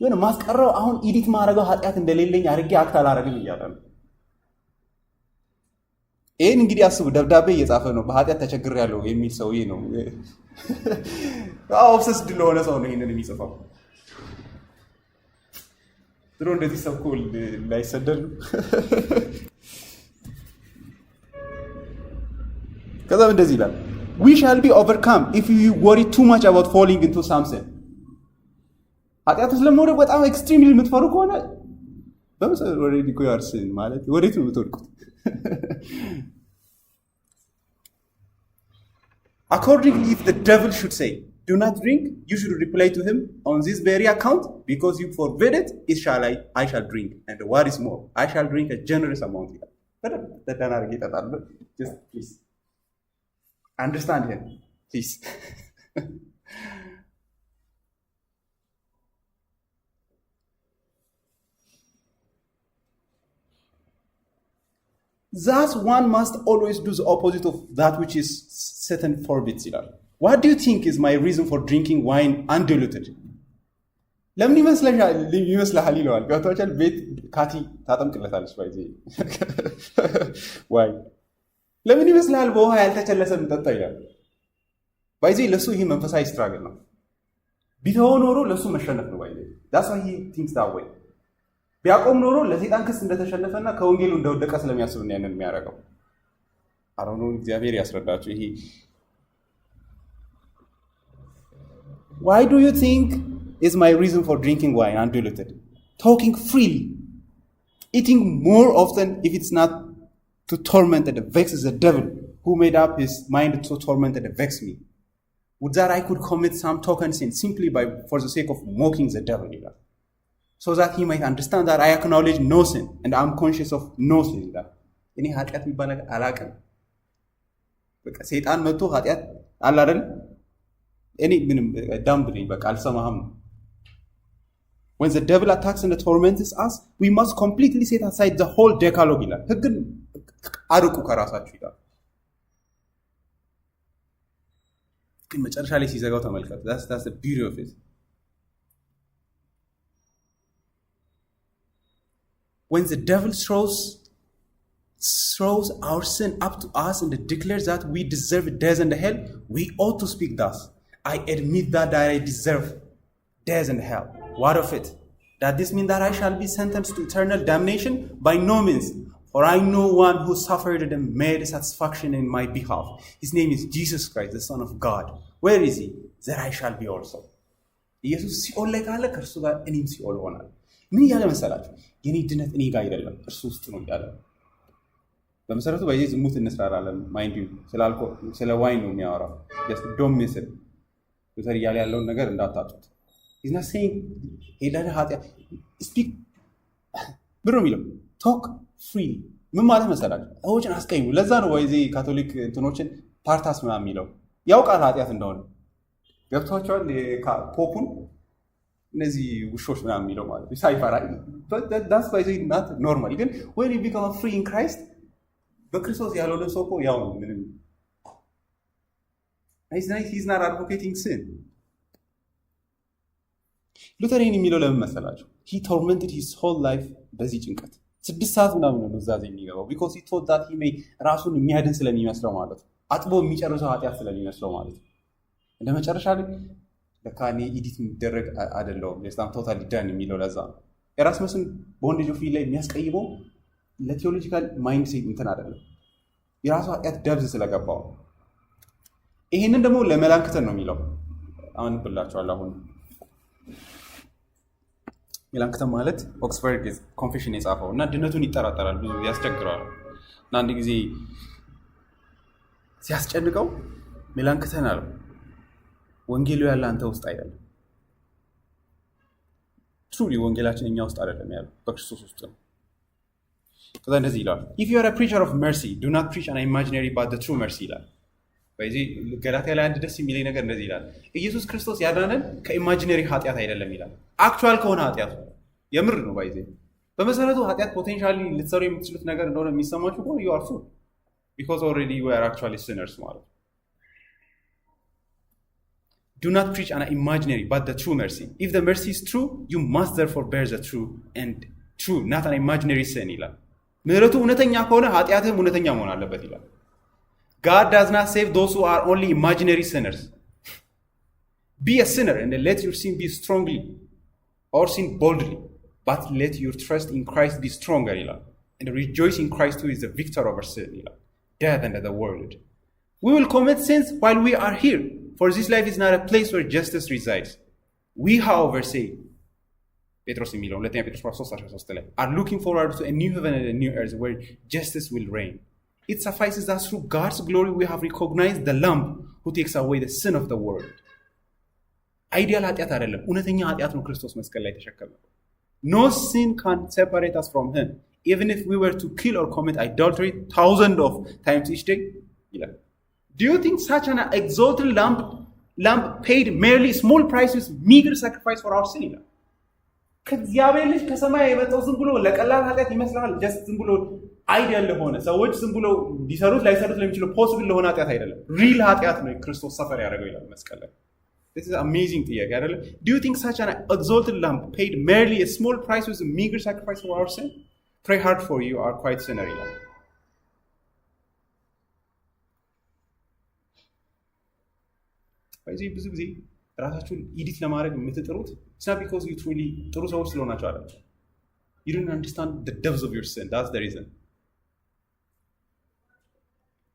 የሆነ ማስቀረው አሁን ኢዲት ማድረገው ኃጢአት እንደሌለኝ አድርጌ አክት አላረግም እያለ ነው። ይህን እንግዲህ አስቡ፣ ደብዳቤ እየጻፈ ነው። በኃጢአት ተቸግሬያለሁ የሚል ሰውዬ ነው። ኦብሰስድ ለሆነ ሰው ነው ይህንን የሚጽፈው። ድሮ እንደዚህ ሰብኮ ላይሰደድ ነው። ከዛም እንደዚህ ይላል፣ we shall be overcome if you worry too much about falling into something። ኃጢአት ውስጥ ለመውደቅ በጣም ኤክስትሪምሊ የምትፈሩ ከሆነ በመሰረቱ ኦልሬዲ እኮ ያርስን ማለት ወዴት ነው የምትወድቁት? Accordingly, if the devil should say, "Do not drink," you should reply to him, "On this very account, because you forbid it, I shall drink. And what is more, I shall drink a generous amount." Just please understand him, please. Thus, one must always do the opposite of that which is Satan forbids. What do you think is my reason for drinking wine undiluted? ለምን ይመስልሃል ይለዋል። ገብቷችኋል? ቤት ካቲ ታጠምቅለታለች ባይዜ ዋይ ለምን ይመስልሃል በውሃ ያልተቸለሰ ምጠጣ ይላል። ባይዜ ለሱ ይሄ መንፈሳዊ ስትራግል ነው። ቢተው ኖሮ ለሱ መሸነፍ ነው ባይዜ። that's why he thinks that way። ቢያቆም ኖሮ ለሰይጣን ክስ እንደተሸነፈና ከወንጌሉ እንደወደቀ ስለሚያስብ ነው ያንን የሚያደርገው። አሁን እግዚአብሔር ያስረዳችሁ። ይሄ why do you think is my reason for drinking wine undiluted? Talking freely, eating more often if it's not to torment and vex the devil who made up his mind to torment and vex me. Would that I could commit some token sin simply for the sake of mocking the devil, so that he might understand that I acknowledge no sin and I'm conscious of no sin. እኔ ኃጢአት የሚባል ነገር አላውቅም። በቃ ሰይጣን መጥቶ ኃጢአት አለ አይደል? እኔ ምንም ዳምብ ነኝ፣ በቃ አልሰማህም። When the devil attacks and torments us, we must completely set aside the whole decalogue ይላል። ህግን አርቁ ከራሳችሁ ይላል። ግን መጨረሻ ላይ ሲዘጋው ተመልከቱ። that's the beauty of it. When the devil throws our sin up to us and declares that we deserve death and hell, we ought to speak thus: I admit that I deserve death and hell. What of it? That this mean that I shall be sentenced to eternal damnation? By no means. For I know one who suffered and made satisfaction in my behalf. His name is Jesus Christ, the Son of God. Where is he? There I shall be also. ኢየሱስ ሲኦል ላይ ካለ ከእርሱ ጋር እኔም ሲኦል ሆናል። ምን እያለ መሰላችሁ? የኔ ድነት እኔ ጋር አይደለም እርሱ ውስጥ ነው እያለ። በመሰረቱ በዚህ ዝሙት እንስራራለን ማይንድ ስለ ዋይን ነው የሚያወራው። just don't miss it። ሉተር እያለ ያለውን ነገር እንዳታጡት። he's not saying ሄዳለ ኃጢአት speak ብሎ የሚለው talk freely ምን ማለት መሰላችሁ? ሰዎችን አስቀይሙ። ለዛ ነው ወይ እዚህ ካቶሊክ እንትኖችን ፓርታስ ምናምን የሚለው ያውቃል ኃጢአት እንደሆነ ገብቷቸዋል። ፖፑን እነዚህ ውሾች ምናምን የሚለው ማለት ነው ሳይፈራ that's why they not normal ግን when you become free in Christ በክርስቶስ ያልሆነ ሰው እኮ ያው ነው ምንም he's not advocating sin። ሉተር ይህን የሚለው ለምን መሰላችሁ? he tormented his whole life በዚህ ጭንቀት 6 ሰዓት ምናምን ነው እዛ የሚገባው because he thought that he may ራሱን የሚያድን ስለሚመስለው ማለት ነው። አጥቦ የሚጨርሰው ኃጢአት ስለሚመስለው ማለት ነው። እንደ መጨረሻ ላይ ለካ እኔ ኢዲት የሚደረግ አይደለሁም ለስታም ቶታሊ ዳን የሚለው ለዛ ነው። ኤራስመስን ቦንዴጅ ኦፍ ላይ የሚያስቀይመው ለቴዎሎጂካል ማይንድ ሴት እንትን አይደለም የራሱ ኃጢአት ደብዝ ስለገባው። ይሄንን ደግሞ ለመላእክተን ነው የሚለው። አሁን ብላችኋል። አሁን መላእክተን ማለት ኦክስፎርድ ኮንፌሽን የጻፈው እና ድነቱን ይጠራጠራል፣ ብዙ ያስቸግረዋል። እና አንድ ጊዜ ሲያስጨንቀው መላእክተን አለው ወንጌሉ ያለ አንተ ውስጥ አይደለም። ትሩሊ ወንጌላችን እኛ ውስጥ አይደለም ያለው በክርስቶስ ውስጥ ነው። ከዛ እንደዚህ ይላል if you are a preacher of mercy do not preach an imaginary but the true mercy ይላል። በዚህ ገላትያ ላይ አንድ ደስ የሚለኝ ነገር እንደዚህ ይላል ኢየሱስ ክርስቶስ ያዳነን ከኢማጂነሪ ኃጢአት አይደለም ይላል። አክቹዋል ከሆነ ኃጢአት የምር ነው። ባይዜ በመሰረቱ ኃጢአት ፖቴንሻሊ ልትሰሩ የምትችሉት ነገር እንደሆነ የሚሰማችሁ ከሆነ you are fool because already you are actually sinners ማለት ነው። Do not preach an imaginary but the true mercy. If the mercy is true, you must therefore bear the true and true, not an imaginary sin ይላል። ምህረቱ እውነተኛ ከሆነ ኃጢአትህም እውነተኛ መሆን አለበት ይላል። God does not save those who are only imaginary sinners. Be a sinner and let your sin be strongly or sin boldly, but let your trust in Christ be stronger ይላል። And rejoice in Christ who is the victor over sin ይላል, death and the world. We will commit sins while we are here. For this life is not a place where justice resides. We, however, say, Petros የሚለው ሁለተኛ ጴጥሮስ 3:13 ላይ are looking forward to a new heaven and a new earth where justice will reign. It suffices that through God's glory we have recognized the Lamb who takes away the sin of the world. አይዲያል ኃጢአት አይደለም፣ እውነተኛ ኃጢአት ነው ክርስቶስ መስቀል ላይ ተሸከመው። No sin can separate us from him, even if we were to kill or commit adultery thousands of times each day. ይላል። Do you think such an exalted lamb paid merely small price with meager sacrifice for our sin? ከእግዚአብሔር ልጅ ከሰማይ የመጣው ዝም ብሎ ለቀላል ኃጢአት ይመስላል። ጀስት ዝም ብሎ አይዲያል ለሆነ ሰዎች ዝም ብሎ ሊሰሩት ላይሰሩት ለሚችለው ፖሲብል ለሆነ ኃጢአት አይደለም። ሪል ኃጢአት ነው ክርስቶስ ሰፈር ያደረገው ይላል መስቀል ላይ። This is amazing ጥያቄ አይደለም? Do you think such an exalted lamb paid merely a small price with a meager sacrifice for our sin? Pray hard for you are quite sinner ይላል። በዚህ ብዙ ጊዜ ራሳችሁን ኢዲት ለማድረግ የምትጥሩት it's not because you truly ጥሩ ሰዎች ስለሆናችሁ አይደለም። You don't understand the depths of your sin. That's the reason.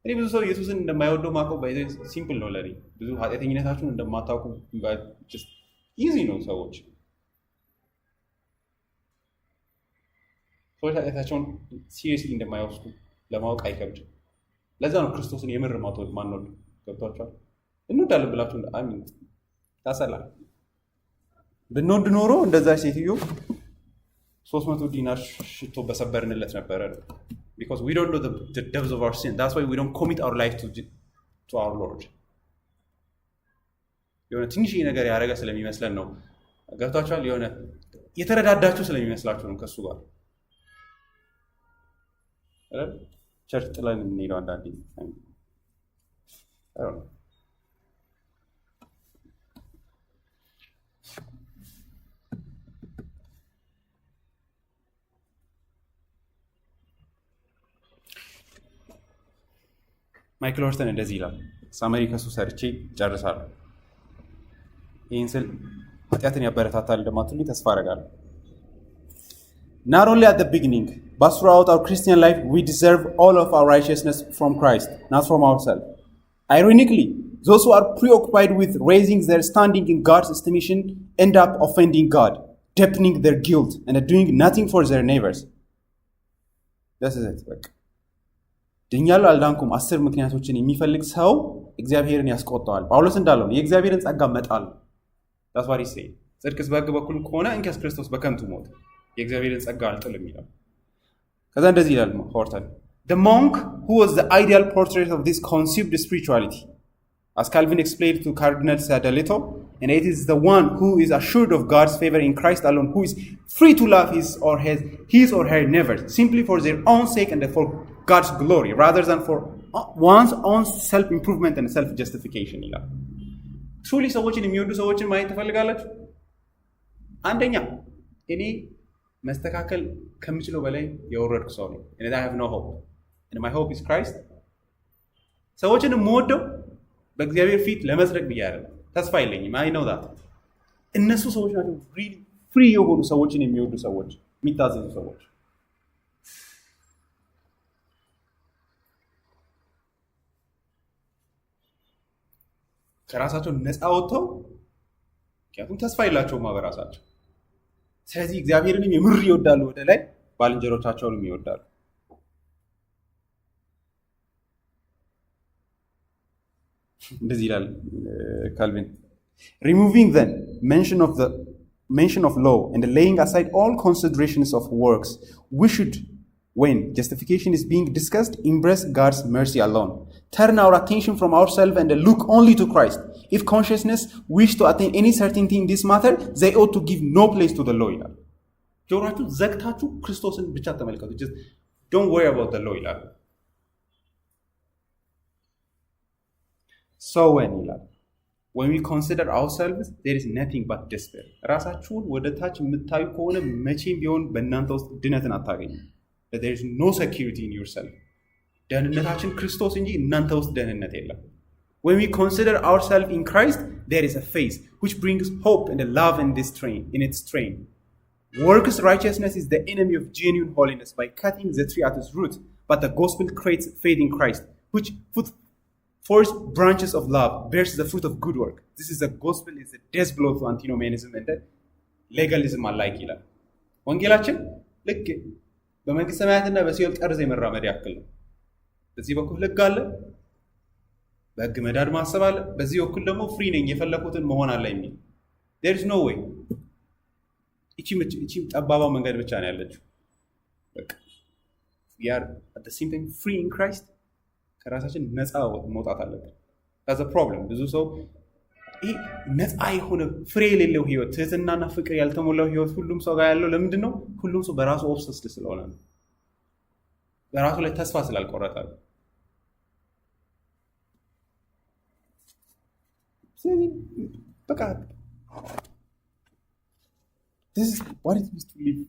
እኔ ብዙ ሰው ኢየሱስን እንደማይወደው ማውቀው በዚህ ሲምፕል ነው ለኔ። ብዙ ኃጢአተኝነታችሁን እንደማታውቁ just easy ነው። ሰዎች ኃጢአታቸውን ሲሪየስሊ እንደማይወስዱ ለማወቅ አይከብድም። ለዛ ነው ክርስቶስን የምር ማንወድ። ገብቷችኋል? እንወዳለን ብላችሁ አሚን ታሰላል። ብንወድ ኖሮ እንደዛ ሴትዮ 300 ዲናር ሽቶ በሰበርንለት ነበረ። Because we don't know the depths of our sin. That's why we don't commit our life to our Lord. የሆነ ትንሽ ነገር ያደረገ ስለሚመስለን ነው። ገብቷችኋል? የሆነ የተረዳዳችሁ ስለሚመስላችሁ ነው ከሱ ጋር ቸርች ጥለን የምንሄደው አንዳንዴ። ማይክል ሆርተን እንደዚህ ይላል። ሳመሪ ከሱ ሰርቼ ጨርሳለሁ። ይህን ስል ኃጢአትን ያበረታታል እንደማትሉኝ ተስፋ አደርጋለሁ። Not only at the beginning, but throughout our Christian life, we deserve all of our righteousness from Christ, not from ourselves. Ironically, those who are preoccupied with raising their standing in God's estimation end up offending God, deepening their guilt, and doing nothing for their neighbors. This is it. ድኛለሁ አልዳንኩም 10 ምክንያቶችን የሚፈልግ ሰው እግዚአብሔርን ያስቆጣዋል። ጳውሎስ እንዳለው የእግዚአብሔርን ጸጋ መጣል። That's what he said. ጽድቅስ በሕግ በኩል ከሆነ እንኪያስ ክርስቶስ በከንቱ ሞተ። የእግዚአብሔርን ጸጋ አልጥልም ይላል። ከዛ እንደዚህ ይላል ሆርተን The monk who was the ideal portrait of this conceived spirituality, as Calvin explained to Cardinal Sadoleto, and it is the one who is assured of God's favor in Christ alone, who is free to love his or her neighbors, simply for their own sake and for God's glory, rather than for one's own self-improvement and self-justification. Truly ሰዎችን የሚወዱ ሰዎችን ማየት ትፈልጋላችሁ? አንደኛ እኔ መስተካከል ከምችለው በላይ የወረድኩ ሰው ነኝ. And I have no hope. And my hope is Christ. ሰዎችን የምወደው በእግዚአብሔር ፊት ለመጽደቅ ብዬ አይደለም. ተስፋ የለኝም. I know that. እነሱ ሰዎች ናቸው ፍሪ የሆኑ ሰዎችን የሚወዱ ሰዎች፣ የሚታዘዙ ሰዎች። ከራሳቸው ነፃ ወጥተው ምክንያቱም ተስፋ የላቸውም በራሳቸው። ስለዚህ እግዚአብሔርንም የምር ይወዳሉ፣ ወደ ላይ ባልንጀሮቻቸውንም ይወዳሉ። እንደዚህ ይላል ካልቪን removing the mention of law and laying aside all considerations of works, we should, when justification is being discussed, embrace God's mercy alone. Turn our attention from ourselves and look only to Christ. If consciousness wish to attain any certainty in this matter, they ought to give no place to the law. ጆሮአችሁ ዘግታችሁ ክርስቶስን ብቻ ተመልከቱ. Just don't worry about the law. So when we consider ourselves, there is nothing but despair. ራሳችሁን ወደ ታች የምታዩ ከሆነ መቼም ቢሆን በእናንተ ውስጥ ድነትን አታገኙ. That there is no security in yourself. ደህንነታችን ክርስቶስ እንጂ እናንተ ውስጥ ደህንነት የለም. When we consider ourselves in Christ, there is a faith which brings hope and love in its train. Works righteousness is the enemy of genuine holiness by cutting the tree at its root, but the gospel creates faith in Christ, which forth branches of love, bears the fruit of good work. This is the gospel, is the death blow to antinomianism and legalism alike ይላል። ወንጌላችን ልክ በመንግስተ ሰማያትና በሲኦል ጠርዝ የመራመድ ያክል ነው። በዚህ በኩል ሕግ አለ፣ በሕግ መዳድ ማሰብ አለ፣ በዚህ በኩል ደግሞ ፍሪ ነኝ የፈለኩትን መሆን አለ የሚል there is no way። እቺ ጠባባ መንገድ ብቻ ነው ያለችው። በቃ we are at the same time free in Christ። ከራሳችን ነፃ መውጣት አለብን። that's a problem። ብዙ ሰው ይሄ ነፃ የሆነ ፍሬ የሌለው ህይወት፣ ትህትናና ፍቅር ያልተሞላው ህይወት ሁሉም ሰው ጋር ያለው ለምንድን ነው? ሁሉም ሰው በራሱ ኦብሰስድ ስለሆነ ነው። በራሱ ላይ ተስፋ ስላልቆረጠ ነው። በቃ this is what it means to live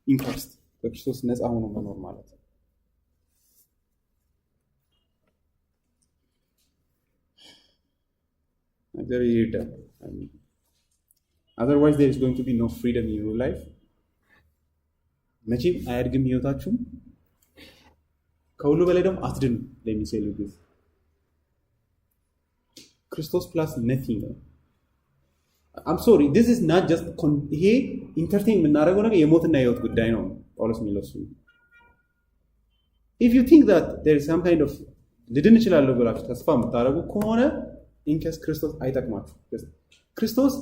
in Christ። በክርስቶስ ነፃ ሆኖ መኖር ማለት ነው። Very irritating. Otherwise, there is going to be no freedom in your life. መቼም አያድግም ህይወታችሁም። ከሁሉ በላይ ደግሞ አትድኑ። let me say this ክርስቶስ plus nothing ነው። I'm sorry, this is not just ይሄ ኢንተርቴን የምናደርገው ነገር የሞትና የህይወት ጉዳይ ነው ጳውሎስ የሚለው እሱ። if you think that there is some kind of ልድን እችላለሁ ብላችሁ ተስፋ የምታደርጉ ከሆነ ኢንኬስ ክርስቶስ አይጠቅማችሁ። ክርስቶስ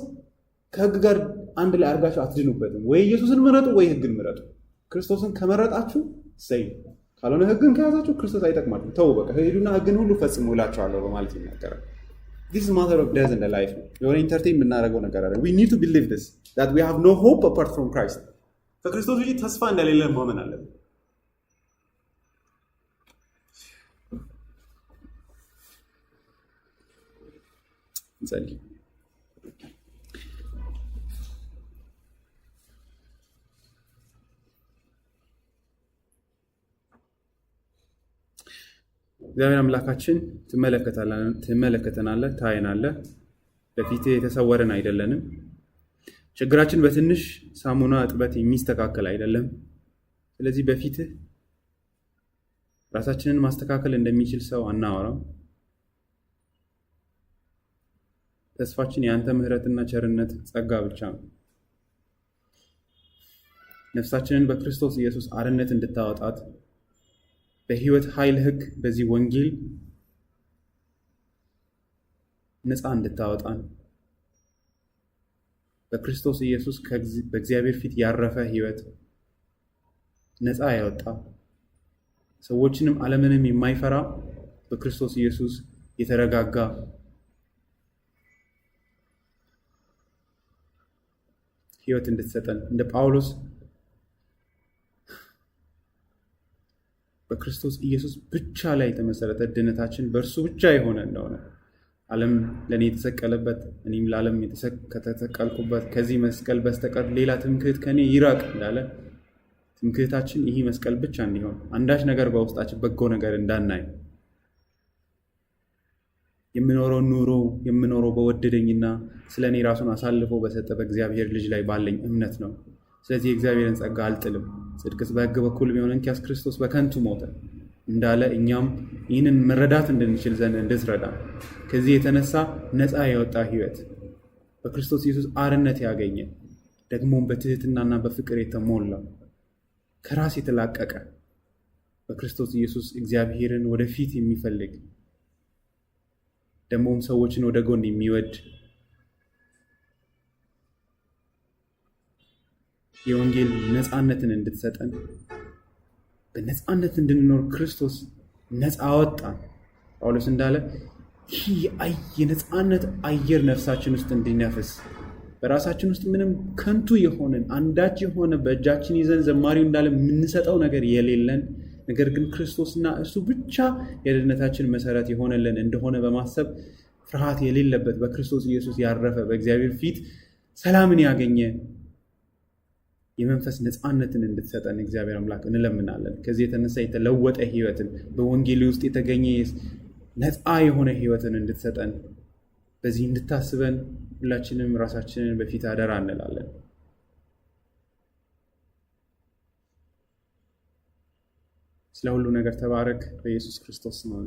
ከህግ ጋር አንድ ላይ አድርጋችሁ አትድኑበትም። ወይ ኢየሱስን ምረጡ ወይ ህግን ምረጡ። ክርስቶስን ከመረጣችሁ ሰይ፣ ካልሆነ ህግን ከያዛችሁ ክርስቶስ አይጠቅማችሁ። ተው በቃ ሄዱና ህግን ሁሉ ፈጽሙ እላችኋለሁ በማለት ይናገራል። this is matter of death and life ነው። የሆነ ኢንተርቴን የምናደርገው ነገር አይደለም። we need to believe this that we have no hope apart from Christ። ከክርስቶስ ውጪ ተስፋ እንደሌለ ማመን አለብን። እንጸልይ። እግዚአብሔር አምላካችን ትመለከተናለህ፣ ታየናለህ። በፊትህ የተሰወረን አይደለንም። ችግራችን በትንሽ ሳሙና እጥበት የሚስተካከል አይደለም። ስለዚህ በፊትህ ራሳችንን ማስተካከል እንደሚችል ሰው አናወራም። ተስፋችን የአንተ ምሕረትና ቸርነት ጸጋ ብቻ ነው። ነፍሳችንን በክርስቶስ ኢየሱስ አርነት እንድታወጣት በሕይወት ኃይል ሕግ በዚህ ወንጌል ነፃ እንድታወጣን በክርስቶስ ኢየሱስ በእግዚአብሔር ፊት ያረፈ ሕይወት ነፃ ያወጣ ሰዎችንም ዓለምንም የማይፈራ በክርስቶስ ኢየሱስ የተረጋጋ ሕይወት እንድትሰጠን እንደ ጳውሎስ በክርስቶስ ኢየሱስ ብቻ ላይ የተመሰረተ ድነታችን በእርሱ ብቻ የሆነ እንደሆነ ዓለም ለእኔ የተሰቀለበት እኔም ለዓለም ከተሰቀልኩበት ከዚህ መስቀል በስተቀር ሌላ ትምክህት ከእኔ ይራቅ እንዳለ ትምክህታችን ይህ መስቀል ብቻ እንዲሆን አንዳች ነገር በውስጣችን በጎ ነገር እንዳናይ የምኖረው በወደደኝና ስለ እኔ ራሱን አሳልፎ በሰጠ በእግዚአብሔር ልጅ ላይ ባለኝ እምነት ነው። ስለዚህ የእግዚአብሔርን ጸጋ አልጥልም። ጽድቅስ በሕግ በኩል ቢሆን እንኪያስ ክርስቶስ በከንቱ ሞተ እንዳለ እኛም ይህንን መረዳት እንድንችል ዘንድ እንድትረዳ ከዚህ የተነሳ ነፃ የወጣ ሕይወት በክርስቶስ ኢየሱስ አርነት ያገኘ ደግሞም በትህትናና በፍቅር የተሞላ ከራስ የተላቀቀ በክርስቶስ ኢየሱስ እግዚአብሔርን ወደፊት የሚፈልግ ደግሞም ሰዎችን ወደ ጎን የሚወድ የወንጌል ነፃነትን እንድትሰጠን በነፃነት እንድንኖር ክርስቶስ ነፃ አወጣን። ጳውሎስ እንዳለ ይህ የነፃነት አየር ነፍሳችን ውስጥ እንዲነፍስ በራሳችን ውስጥ ምንም ከንቱ የሆነን አንዳች የሆነ በእጃችን ይዘን ዘማሪው እንዳለ የምንሰጠው ነገር የሌለን ነገር ግን ክርስቶስና እሱ ብቻ የድነታችን መሰረት የሆነልን እንደሆነ በማሰብ ፍርሃት የሌለበት በክርስቶስ ኢየሱስ ያረፈ በእግዚአብሔር ፊት ሰላምን ያገኘ የመንፈስ ነፃነትን እንድትሰጠን እግዚአብሔር አምላክ እንለምናለን። ከዚህ የተነሳ የተለወጠ ሕይወትን በወንጌል ውስጥ የተገኘ ነፃ የሆነ ሕይወትን እንድትሰጠን በዚህ እንድታስበን ሁላችንም ራሳችንን በፊት አደራ እንላለን። ስለ ሁሉ ነገር ተባረክ። በኢየሱስ ክርስቶስ ነው።